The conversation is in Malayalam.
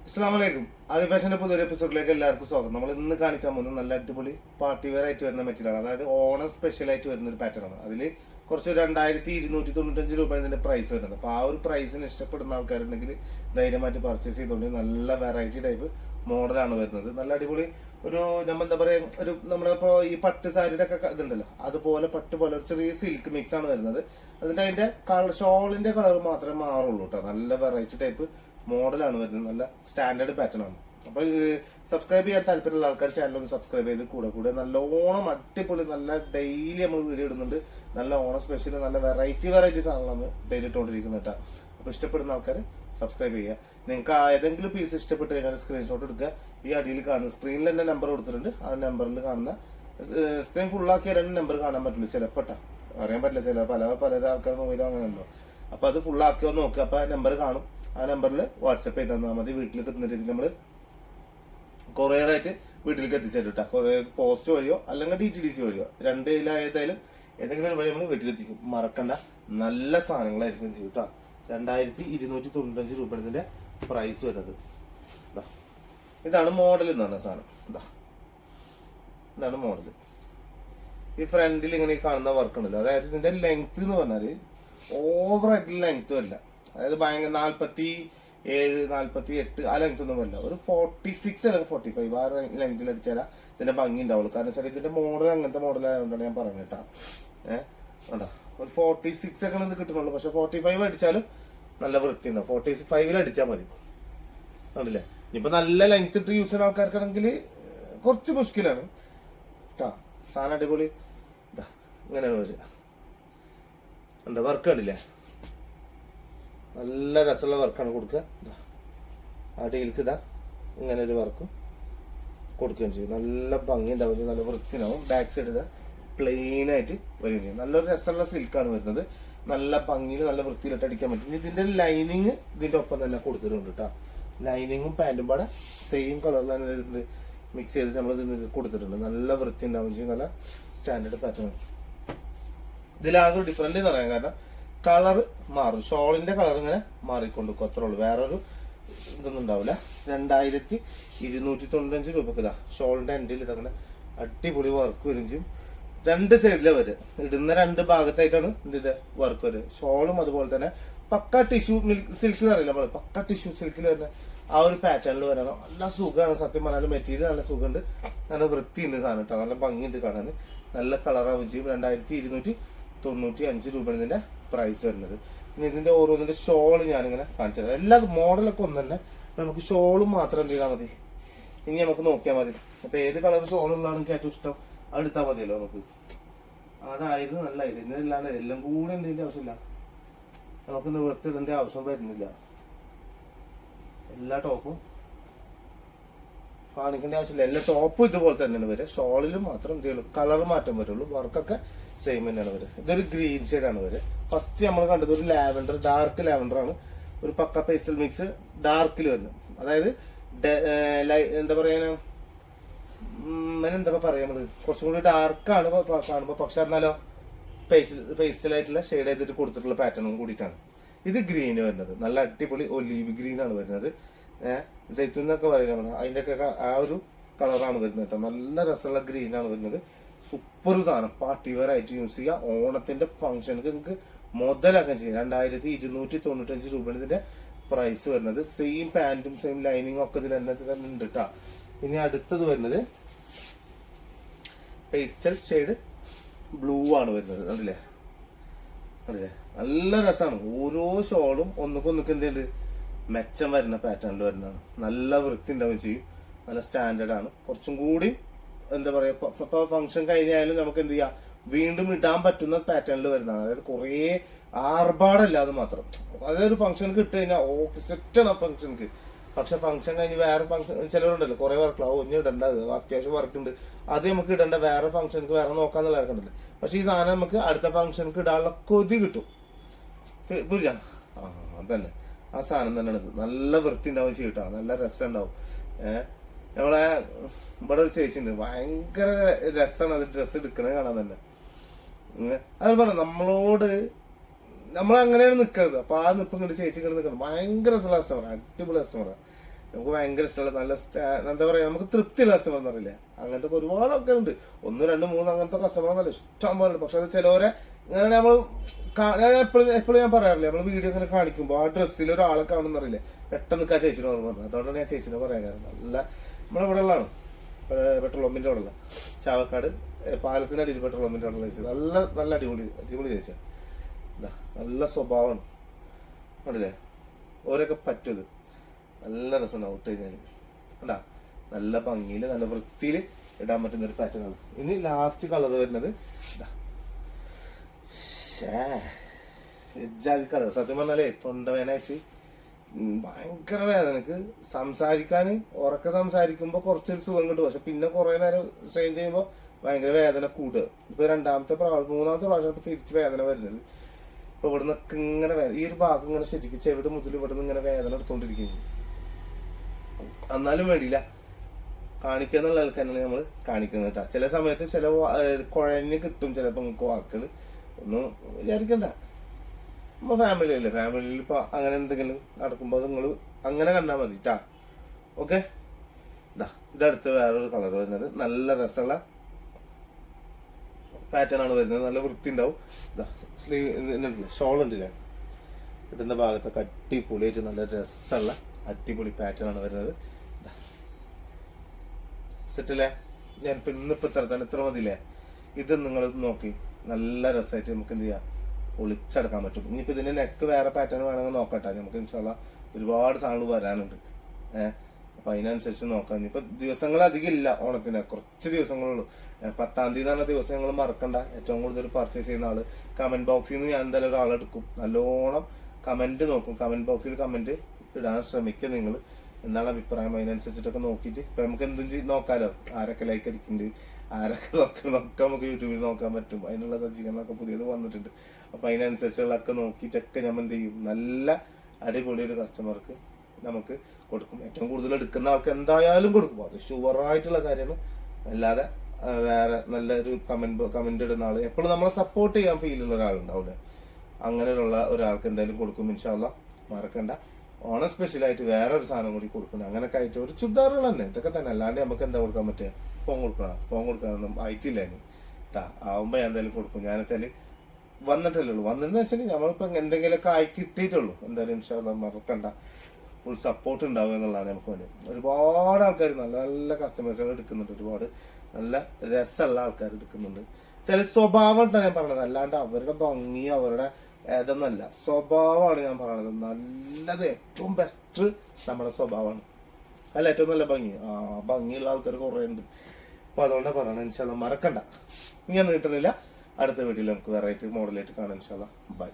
അസ്സലാമലൈക്കും. ആദ്യ ഫാഷന്റെ പുതിയൊരു എപ്പിസോഡിലേക്ക് എല്ലാവർക്കും സ്വാഗതം. നമ്മൾ ഇന്ന് കാണിക്കാൻ പോകുന്നത് നല്ല അടിപൊളി പാർട്ടി വെയർ ആയിട്ട് വരുന്ന മെറ്റീരിയലാണ്. അതായത് ഓണം സ്പെഷ്യൽ ആയിട്ട് വരുന്ന ഒരു പാറ്റേൺ ആണ്. അതിൽ കുറച്ച് 2295 രൂപ ഇതിന്റെ പ്രൈസ് വരുന്നത്. അപ്പോൾ ആ ഒരു പ്രൈസിന് ഇഷ്ടപ്പെടുന്ന ആൾക്കാരുണ്ടെങ്കിൽ ധൈര്യമായിട്ട് പർച്ചേസ് ചെയ്തുകൊണ്ട് നല്ല വെറൈറ്റി ടൈപ്പ് മോഡലാണ് വരുന്നത്. നല്ല അടിപൊളി ഒരു നമ്മൾ എന്താ പറയാ, ഒരു നമ്മളിപ്പോ ഈ പട്ട് സാരിയുടെ ഒക്കെ ഇതുണ്ടല്ലോ, അതുപോലെ പട്ട് പോലെ ഒരു ചെറിയ സിൽക്ക് മിക്സ് ആണ് വരുന്നത്. അതിന്റെ ഷോളിന്റെ കളർ മാത്രമേ മാറുള്ളൂ കേട്ടോ. നല്ല വെറൈറ്റി ടൈപ്പ് മോഡലാണ് വരുന്നത്. നല്ല സ്റ്റാൻഡേർഡ് പാറ്റേൺ ആണ്. അപ്പൊ സബ്സ്ക്രൈബ് ചെയ്യാൻ താല്പര്യമുള്ള ആൾക്കാർ ചാനൽ ഒന്ന് സബ്സ്ക്രൈബ് ചെയ്ത് കൂടെ നല്ല ഓണം അടിപൊളി നല്ല ഡെയിലി നമ്മൾ വീഡിയോ ഇടുന്നുണ്ട്. നല്ല ഓണം സ്പെഷ്യൽ നല്ല വെറൈറ്റി സാധനങ്ങളാണ് ഡെയിലി ഇട്ടുകൊണ്ടിരിക്കുന്നത് കേട്ടോ. അപ്പൊ ഇഷ്ടപ്പെടുന്ന ആൾക്കാർ സബ്സ്ക്രൈബ് ചെയ്യുക. നിങ്ങൾക്ക് ഏതെങ്കിലും പീസ് ഇഷ്ടപ്പെട്ട് കഴിഞ്ഞാൽ സ്ക്രീൻഷോട്ട് എടുക്കുക. ഈ അടിയിൽ കാണുന്ന സ്ക്രീനിൽ തന്നെ നമ്പർ കൊടുത്തിട്ടുണ്ട്. ആ നമ്പറിൽ കാണുന്ന സ്ക്രീൻ ഫുള്ളാക്കിയ രണ്ട് നമ്പർ കാണാൻ പറ്റില്ല ചിലപ്പോട്ടാ, അറിയാൻ പറ്റില്ല. ചില പല ആൾക്കാർ മൊബൈലും അങ്ങനെ ഉണ്ടോ. അപ്പൊ അത് ഫുള്ളാക്കിയോ നോക്കുക. അപ്പൊ നമ്പർ കാണും. ആ നമ്പറിൽ വാട്സപ്പ് ചെയ്ത് തന്നാൽ മതി. വീട്ടിലേക്ക് എത്തുന്ന രീതിയിൽ നമ്മൾ കൊറിയറായിട്ട് വീട്ടിലേക്ക് എത്തിച്ചു തരും കേട്ടോ. പോസ്റ്റ് വഴിയോ അല്ലെങ്കിൽ DTDC വഴിയോ, ഏതായാലും ഏതെങ്കിലും വഴി നമ്മൾ വീട്ടിലെത്തിക്കും. മറക്കണ്ട, നല്ല സാധനങ്ങളായിരിക്കും ചെയ്യും കേട്ടോ. 2295 രൂപ ഇതിന്റെ പ്രൈസ് വരുന്നത്. ഇതാണ് മോഡൽ എന്ന് പറഞ്ഞ സാധനം. ഇതാണ് മോഡൽ. ഈ ഫ്രണ്ടിൽ ഇങ്ങനെ കാണുന്ന വർക്ക് ഉണ്ടല്ലോ, അതായത് ഇതിന്റെ ലെങ്ത് എന്ന് പറഞ്ഞാല് ഓവറായിട്ടുള്ള ലെങ്ത് അല്ല. അതായത് ഭയങ്കര 47, 48 ആ ലെങ്ത് ഒന്നും അല്ല. ഒരു 46 അല്ലെങ്കിൽ 45 ആ ലെങ്തിൽ അടിച്ചാൽ ഇതിന്റെ ഭംഗി ഉണ്ടാവുള്ളൂ. കാരണം വെച്ചാൽ ഇതിന്റെ മോഡൽ അങ്ങനത്തെ മോഡൽ ആയതുകൊണ്ടാണ് ഞാൻ പറഞ്ഞത് കേട്ടോ. വേണ്ട, ഒരു 46 ഒക്കെ ഇത് കിട്ടുന്നുള്ളൂ. പക്ഷെ 45 അടിച്ചാലും നല്ല വൃത്തി ഉണ്ടാവും. 45 അടിച്ചാൽ മതി. കണ്ടില്ലേ? ഇനിയിപ്പോ നല്ല ലെങ്ത് ഇട്ട് യൂസ് ചെയ്യുന്ന ആൾക്കാർക്കാണെങ്കിൽ കുറച്ച് മുഷ്കിലാണ് കേട്ടോ. സാധനം അടിപൊളി. ഇങ്ങനെയാണ് വരിക. എന്താ വർക്ക് കണ്ടില്ലേ? നല്ല രസമുള്ള വർക്കാണ് കൊടുക്കുക. ആ ഡീൽക്ക് ഇങ്ങനെ ഒരു വർക്കും കൊടുക്കുകയും ചെയ്യും. നല്ല ഭംഗി ഉണ്ടാവും, നല്ല വൃത്തിനാവും. ബാക്ക് സൈഡ് പ്ലെയിൻ ആയിട്ട് വരികയും ചെയ്യും. നല്ലൊരു രസമുള്ള സിൽക്കാണ് വരുന്നത്. നല്ല ഭംഗിയിൽ നല്ല വൃത്തിയിലിട്ട് അടിക്കാൻ പറ്റും. ഇതിന്റെ ലൈനിങ് ഇതിന്റെ ഒപ്പം തന്നെ കൊടുത്തിട്ടുണ്ട് കേട്ടോ. ലൈനിങ്ങും പാൻറ്റും പാടെ സെയിം കളറിലാണ് മിക്സ് ചെയ്തിട്ട് നമ്മൾ കൊടുത്തിട്ടുണ്ട്. നല്ല വൃത്തി ഉണ്ടാവും ചെയ്യും. നല്ല സ്റ്റാൻഡേർഡ് പാറ്റേൺ. ഇതിലാകെ ഡിഫറൻറ്റ് എന്ന് പറയാൻ കാരണം കളർ മാറും. ഷോളിന്റെ കളർ ഇങ്ങനെ മാറിക്കൊണ്ടിരിക്കും, അത്രേ ഉള്ളൂ. വേറൊരു ഇതൊന്നും ഉണ്ടാവില്ല. 2295 രൂപക്ക് ഷോളിന്റെ എൻഡിൽ ഇതങ്ങനെ അടിപൊളി വർക്ക് വരും ചെയ്യും. രണ്ട് സൈഡിലെ വരും. ഇടുന്ന രണ്ട് ഭാഗത്തായിട്ടാണ് ഇത് വർക്ക് വരും. ഷോളും അതുപോലെ തന്നെ പക്ക ടിഷ്യൂ സിൽക്കിൽ അറിയില്ല നമ്മൾ, പക്ക ടിഷ്യൂ സിൽക്കിൽ വരുന്ന ആ ഒരു പാറ്റേണിൽ വരണം. നല്ല സുഖമാണ് സത്യം പറഞ്ഞാൽ. മെറ്റീരിയൽ നല്ല സുഖമുണ്ട്, നല്ല വൃത്തിയുണ്ട് സാധനം കേട്ടോ. നല്ല ഭംഗിയുണ്ട് കാണാൻ. നല്ല കളറാവും ചെയ്യും. 2295 രൂപയാണ് ഇതിന്റെ പ്രൈസ് വരുന്നത്. ഇനി ഇതിന്റെ ഓരോന്നിന്റെ ഷോൾ ഞാനിങ്ങനെ കാണിച്ചു തരാം. എല്ലാ മോഡലൊക്കെ ഒന്ന് തന്നെ. നമുക്ക് ഷോളും മാത്രം എന്ത് ചെയ്താൽ മതി. ഇനി നമുക്ക് നോക്കിയാൽ മതി. അപ്പൊ ഏത് കളർ ഷോളുള്ളതാണ് എനിക്ക് ഏറ്റവും ഇഷ്ടം അത് എടുത്താൽ മതിയല്ലോ നമുക്ക്. അതായിരുന്നു നല്ല ഐഡിയ. ഇതില്ലാണ്ട് എല്ലാം കൂടെ എന്തിന്റെ ആവശ്യമില്ല, നമുക്ക് നിവർത്തിടേണ്ട ആവശ്യം വരുന്നില്ല. എല്ലാ ടോപ്പും കാണിക്കേണ്ട ആവശ്യമില്ല. എല്ലാ ടോപ്പും ഇതുപോലെ തന്നെയാണ് വരിക. ഷോളിലും മാത്രം എന്ത് ചെയ്യുള്ളൂ, കളർ മാറ്റം വരുള്ളൂ. വർക്കൊക്കെ സെയിം തന്നെയാണ് വരിക. ഇതൊരു ഗ്രീൻ ഷെയ്ഡാണ് വരിക. ഫസ്റ്റ് നമ്മൾ കണ്ടത് ഒരു ലാവൻഡർ, ഡാർക്ക് ലാവൻഡർ ആണ്. ഒരു പക്ക പേസ്റ്റൽ മിക്സ് ഡാർക്കിൽ വരുന്നത്. അതായത് എന്താ പറയാ, എന്താ പറയാ, നമ്മള് കുറച്ചും കൂടി ഡാർക്കാണ് കാണുമ്പോ. പക്ഷെ എന്നാലോ പേസ്റ്റലായിട്ടുള്ള ഷെയ്ഡ് ചെയ്തിട്ട് കൊടുത്തിട്ടുള്ള പാറ്റേണും കൂടിയിട്ടാണ്. ഇത് ഗ്രീന് വരുന്നത്. നല്ല അടിപൊളി ഒലീവ് ഗ്രീൻ ആണ് വരുന്നത്. സൈത്തൂൻ എന്നൊക്കെ പറയുന്നത് അതിന്റെ ഒക്കെ ആ ഒരു കളറാണ് വരുന്നത് കേട്ടോ. നല്ല രസമുള്ള ഗ്രീൻ ആണ് വരുന്നത്. സൂപ്പർ സാധനം. പാർട്ടി വെയർ ആയിട്ട് യൂസ് ചെയ്യുക. ഓണത്തിന്റെ ഫംഗ്ഷനൊക്കെ നിങ്ങൾക്ക് മുതലാക്കാൻ ചെയ്യാം. 2295 രൂപയാണ് ഇതിന്റെ പ്രൈസ് വരുന്നത്. സെയിം പാന്റും സെയിം ലൈനിങ്ങും ഒക്കെ ഇതിൽ തന്നെ ഉണ്ട് കേട്ടോ. ഇനി അടുത്തത് വരുന്നത് പേസ്റ്റൽ ഷെയ്ഡ് ബ്ലൂ ആണ് വരുന്നത്. കണ്ടില്ലേ? കണ്ടില്ലേ? നല്ല രസമാണ്. ഓരോ ഷോളും ഒന്നുകൊന്നൊക്കെ എന്തുണ്ട് മെച്ചം വരുന്ന പാറ്റേണിൽ വരുന്നതാണ്. നല്ല വൃത്തി ഉണ്ടാവുകയും ചെയ്യും. നല്ല സ്റ്റാൻഡേർഡ് ആണ്. കുറച്ചും കൂടി എന്താ പറയാ, ഫംഗ്ഷൻ കഴിഞ്ഞാലും നമുക്ക് എന്ത് ചെയ്യാം, വീണ്ടും ഇടാൻ പറ്റുന്ന പാറ്റേണിൽ വരുന്നതാണ്. അതായത് കുറേ ആർഭാടല്ലാതെ മാത്രം. അതായത് ഒരു ഫംഗ്ഷനിക്ക് ഇട്ട് കഴിഞ്ഞാൽ ഓക്കെ സെറ്റാണ് ആ ഫംഗ്ഷനിക്ക്. പക്ഷെ ഫംഗ്ഷൻ കഴിഞ്ഞ് വേറെ ഫംഗ്ഷൻ ചിലവരുണ്ടല്ലോ, കുറെ വർക്കുകളാവും ഒന്നും ഇടണ്ട, അത്യാവശ്യം വർക്ക് ഉണ്ട്, അത് നമുക്ക് ഇടണ്ട, വേറെ ഫംഗ്ഷനിക്ക് വേറെ നോക്കാന്നുള്ള ഇറക്കണ്ടല്ലോ. പക്ഷെ ഈ സാധനം നമുക്ക് അടുത്ത ഫംഗ്ഷനിക്ക് ഇടാനുള്ള കൊതി കിട്ടും. പുരിയാ അതന്നെ ആ സാധനം തന്നെയാണ് ഇത്. നല്ല വൃത്തി ഉണ്ടാവും ചെയ്യട്ടോ. നല്ല രസം ഉണ്ടാവും. നമ്മളെ ഇവിടെ ഒരു ചേച്ചി ഉണ്ട്, ഭയങ്കര രസമാണ് അത് ഡ്രസ്സ് എടുക്കണത് കാണാൻ തന്നെ. അത് പറഞ്ഞ നമ്മളോട് നമ്മൾ അങ്ങനെയാണ് നിൽക്കുന്നത്. അപ്പൊ ആ നിപ്പ് ഇങ്ങോട്ട് ചേച്ചി ഇങ്ങോട്ട് നിൽക്കണം. ഭയങ്കര രസമുള്ള കസ്റ്റമറാണ്, അടിപൊളി കസ്റ്റമറാണ്. നമുക്ക് ഭയങ്കര ഇഷ്ടമുള്ള നല്ല എന്താ പറയാ, നമുക്ക് തൃപ്തിയുള്ള കസ്റ്റമർ എന്ന് പറയില്ല, അങ്ങനത്തെ ഒരുപാട് ആൾക്കാർ ഉണ്ട്. 1, 2, 3 അങ്ങനത്തെ കസ്റ്റമർ നല്ല ഇഷ്ടം പോലെ ഉണ്ട്. പക്ഷെ അത് ചിലവരെ ഇങ്ങനെ നമ്മൾ എപ്പോഴും ഞാൻ പറയാറില്ല, നമ്മൾ വീഡിയോ ഇങ്ങനെ കാണിക്കുമ്പോൾ ആ ഡ്രസ്സിൽ ഒരാളെ കാണുന്നറിയില്ല, പെട്ടെന്ന് നിൽക്കാൻ ചേച്ചിനെ ഓർമ്മ പറഞ്ഞു. അതുകൊണ്ടാണ് ഞാൻ ചേച്ചിനെ പറയാൻ കാരണം. നല്ല നമ്മളിവിടെ ഉള്ളതാണ്, പെട്രോൾ പമ്പിൻ്റെ അവിടെ ഉള്ള ചാവക്കാട് പാലത്തിൻ്റെ അടിയിൽ പെട്രോൾ പമ്പിൻ്റെ അവിടെ ചേച്ചി. നല്ല നല്ല അടിപൊളി ചേച്ചിയാണ്. നല്ല സ്വഭാവമാണ് കണ്ടില്ലേ, ഓരൊക്കെ പറ്റത് നല്ല രസമാണ് ഔട്ട് കഴിഞ്ഞാൽ കണ്ടാ. നല്ല ഭംഗിയിൽ നല്ല വൃത്തിയിൽ ഇടാൻ പറ്റുന്ന ഒരു പാറ്റേൺ ആണ്. ഇനി ലാസ്റ്റ് കളർ വരുന്നത് കളർ. സത്യം പറഞ്ഞാലേ തൊണ്ടവേനായിട്ട് ഭയങ്കര വേദന. എനിക്ക് സംസാരിക്കാൻ ഉറക്കെ സംസാരിക്കുമ്പോൾ കുറച്ചൊരു സുഖം കിട്ടും, പക്ഷെ പിന്നെ കുറെ നേരം സ്ട്രെയിൻ ചെയ്യുമ്പോൾ ഭയങ്കര വേദന കൂടുക. ഇപ്പൊ 2-ാമത്തെ 3-ാമത്തെ പ്രാവശ്യം ഇപ്പൊ തിരിച്ച് വേദന വരുന്നത്. ഇപ്പൊ ഇവിടെ നിന്നൊക്കെ ഇങ്ങനെ ഈ ഒരു ഭാഗം ഇങ്ങനെ ശരിക്കും ചെവിട് മുതൽ ഇവിടെ നിന്ന് ഇങ്ങനെ വേദന എടുത്തോണ്ടിരിക്കുന്നു. എന്നാലും വേണ്ടിയില്ല, കാണിക്കുക എന്നുള്ള ആൾക്കാരാണ് നമ്മൾ കാണിക്കുന്നത് കേട്ടോ. ചില സമയത്ത് ചില കുഴഞ്ഞ് കിട്ടും ചിലപ്പോൾ നിങ്ങൾക്ക് വാക്കുകൾ, ഒന്നും വിചാരിക്കണ്ട. നമ്മ ഫാമിലി അല്ലേ, ഫാമിലിയിൽ ഇപ്പൊ അങ്ങനെ എന്തെങ്കിലും നടക്കുമ്പോൾ നിങ്ങൾ അങ്ങനെ കണ്ടാൽ മതി കേട്ടാ. ഓക്കെ, ഇതടുത്ത് വേറൊരു കളർ വരുന്നത് നല്ല രസമുള്ള പാറ്റേൺ ആണ് വരുന്നത്. നല്ല വൃത്തി ഉണ്ടാവും. സ്ലീവ് ഷോൾ ഉണ്ടല്ലേ, ഇടുന്ന ഭാഗത്തൊക്കെ അടിപൊളിയായിട്ട് നല്ല രസമുള്ള അടിപൊളി പാറ്റേൺ ആണ് വരുന്നത്. സെറ്റല്ലേ, ഞാനിപ്പോ ഇന്നിപ്പോ ഇത്ര മതിയില്ലേ. ഇത് നിങ്ങൾ നോക്കി നല്ല രസമായിട്ട് നമുക്ക് എന്ത് ചെയ്യാം, ഒളിച്ചടക്കാൻ പറ്റും. ഇനിയിപ്പോൾ ഇതിന്റെ നെക്ക് വേറെ പാറ്റേൺ വേണമെങ്കിൽ നോക്കട്ടെ, നമുക്ക് ഇൻഷാല്ലാ ഒരുപാട് സാധനങ്ങൾ വരാനുണ്ട്. അപ്പൊ അതിനനുസരിച്ച് നോക്കാം. ഇനിയിപ്പോ ദിവസങ്ങൾ അധികം ഇല്ല ഓണത്തിന്, കുറച്ച് ദിവസങ്ങളുള്ളൂ. 10-ാം തീയതി എന്നുള്ള ദിവസം ഞങ്ങൾ മറക്കണ്ട. ഏറ്റവും കൂടുതൽ പർച്ചേസ് ചെയ്യുന്ന ആള് കമന്റ് ബോക്സിൽ നിന്ന് ഞാൻ എന്തായാലും ഒരാളെടുക്കും, നല്ലോണം കമന്റ് നോക്കും. കമന്റ് ബോക്സിൽ കമന്റ് ഇടാൻ ശ്രമിക്കുക നിങ്ങൾ, എന്താണ് അഭിപ്രായം അതിനനുസരിച്ചിട്ടൊക്കെ നോക്കിയിട്ട് ഇപ്പൊ നമുക്ക് എന്തും നോക്കാലോ, ആരൊക്കെ ലൈക്ക് അടിക്കുന്നുണ്ട്, ആരൊക്കെ നോക്കാം നമുക്ക് യൂട്യൂബിൽ നോക്കാൻ പറ്റും. അതിനുള്ള സജ്ജീകരണമൊക്കെ പുതിയത് വന്നിട്ടുണ്ട്. അപ്പൊ അതിനനുസരിച്ചുള്ളതൊക്കെ നോക്കിയിട്ടൊക്കെ നമ്മൾ എന്ത് ചെയ്യും, നല്ല അടിപൊളി ഒരു കസ്റ്റമർക്ക് നമുക്ക് കൊടുക്കും. ഏറ്റവും കൂടുതൽ എടുക്കുന്ന ആൾക്ക് എന്തായാലും കൊടുക്കും, അത് ഷുവറായിട്ടുള്ള കാര്യമാണ്. അല്ലാതെ വേറെ നല്ലൊരു കമന്റ് ഇടുന്ന ആള് എപ്പോഴും നമ്മളെ സപ്പോർട്ട് ചെയ്യാൻ ഫീലുള്ള ഒരാളുണ്ടാവില്ല, അങ്ങനെയുള്ള ഒരാൾക്ക് എന്തായാലും കൊടുക്കും ഇൻഷാല്ലാ. മറക്കണ്ട, ഓണം സ്പെഷ്യലായിട്ട് വേറെ ഒരു സാധനം കൂടി കൊടുക്കണം. അങ്ങനെയൊക്കെ ആയിട്ട് ഒരു ചുരിദാറുകൾ തന്നെ, ഇതൊക്കെ തന്നെ. അല്ലാണ്ട് നമുക്ക് എന്താ കൊടുക്കാൻ പറ്റുക, ഫോൺ കൊടുക്കാനൊന്നും ആയിട്ടില്ല ഇനി കേട്ടാ. ആവുമ്പോ ഞാൻ എന്തായാലും കൊടുക്കും. ഞാൻ വെച്ചാല് വന്നിട്ടല്ലേ ഉള്ളൂ, വന്നെന്ന് വെച്ചാൽ നമ്മളിപ്പോ എന്തെങ്കിലുമൊക്കെ ആയി കിട്ടിയിട്ടുള്ളൂ. എന്തായാലും ഇൻഷാല്ലാ മറക്കണ്ട, ഫുൾ സപ്പോർട്ട് ഉണ്ടാവും എന്നുള്ളതാണ് നമുക്ക് വേണ്ടി. ഒരുപാട് ആൾക്കാർ നല്ല നല്ല കസ്റ്റമേഴ്സുകൾ എടുക്കുന്നുണ്ട്, ഒരുപാട് നല്ല രസമുള്ള ആൾക്കാർ എടുക്കുന്നുണ്ട്. ചില സ്വഭാവം ഞാൻ പറഞ്ഞത്, അല്ലാണ്ട് അവരുടെ ഭംഗി അവരുടെ ഏതൊന്നല്ല, സ്വഭാവമാണ് ഞാൻ പറയണത്. നല്ലത് ഏറ്റവും ബെസ്റ്റ് നമ്മുടെ സ്വഭാവമാണ്, അല്ല ഏറ്റവും നല്ല ഭംഗി. ഭംഗിയുള്ള ആൾക്കാർ കുറെ ഉണ്ട്. അപ്പൊ അതുകൊണ്ടാണ് പറയണത്. ഇൻഷാല്ലാ മറക്കണ്ട. ഞാൻ നീട്ടുന്നില്ല, അടുത്ത വീഡിയോയിൽ നമുക്ക് വെറൈറ്റി മോഡലായിട്ട് കാണാം ഇൻഷാല്ലാ. ബൈ.